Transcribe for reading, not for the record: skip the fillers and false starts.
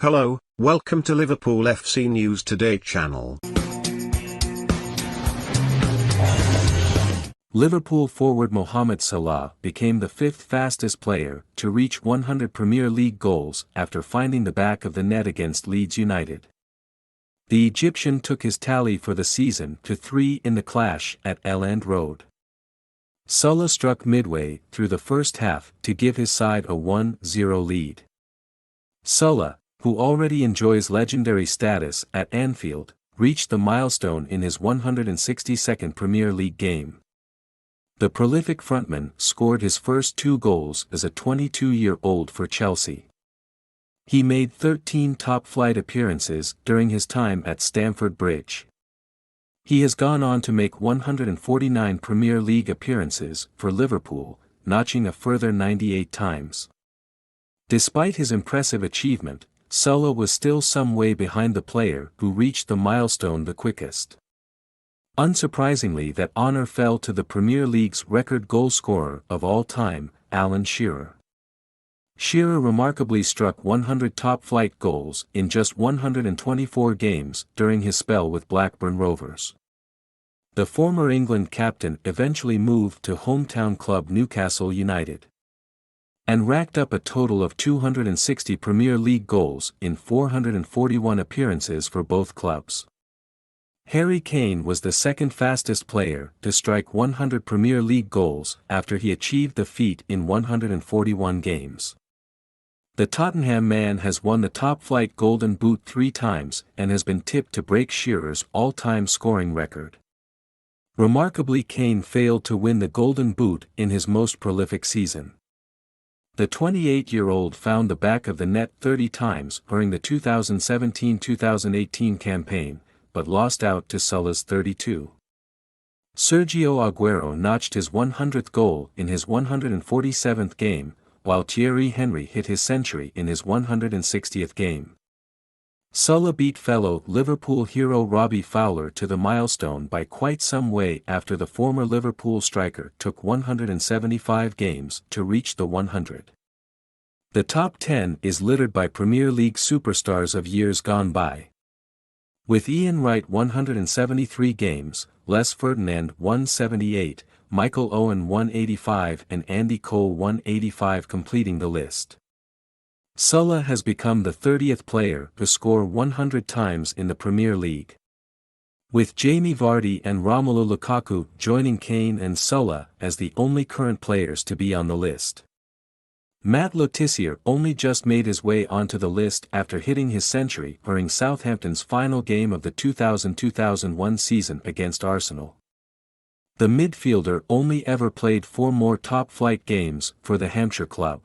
Hello, welcome to Liverpool FC News Today channel. Liverpool forward Mohamed Salah became the fifth fastest player to reach 100 Premier League goals after finding the back of the net against Leeds United. The Egyptian took his tally for the season to 3 in the clash at Elland Road. Salah struck midway through the first half to give his side a 1-0 lead. Salah, who already enjoys legendary status at Anfield, reached the milestone in his 162nd Premier League game. The prolific frontman scored his first 2 goals as a 22-year-old for Chelsea. He made 13 top-flight appearances during his time at Stamford Bridge. He has gone on to make 149 Premier League appearances for Liverpool, notching a further 98 times. Despite his impressive achievement, Salah was still some way behind the player who reached the milestone the quickest. Unsurprisingly, that honor fell to the Premier League's record goalscorer of all time, Alan Shearer. Shearer remarkably struck 100 top-flight goals in just 124 games during his spell with Blackburn Rovers. The former England captain eventually moved to hometown club Newcastle United, and racked up a total of 260 Premier League goals in 441 appearances for both clubs. Harry Kane was the second fastest player to strike 100 Premier League goals after he achieved the feat in 141 games. The Tottenham man has won the top-flight Golden Boot 3 times and has been tipped to break Shearer's all-time scoring record. Remarkably, Kane failed to win the Golden Boot in his most prolific season. The 28-year-old found the back of the net 30 times during the 2017-2018 campaign, but lost out to Salah's 32. Sergio Aguero notched his 100th goal in his 147th game, while Thierry Henry hit his century in his 160th game. Salah beat fellow Liverpool hero Robbie Fowler to the milestone by quite some way after the former Liverpool striker took 175 games to reach the 100. The top 10 is littered by Premier League superstars of years gone by, with Ian Wright 173 games, Les Ferdinand 178, Michael Owen 185 and Andy Cole 185 completing the list. Salah has become the 30th player to score 100 times in the Premier League, with Jamie Vardy and Romelu Lukaku joining Kane and Salah as the only current players to be on the list. Matt Le Tissier only just made his way onto the list after hitting his century during Southampton's final game of the 2000-2001 season against Arsenal. The midfielder only ever played 4 more top-flight games for the Hampshire club.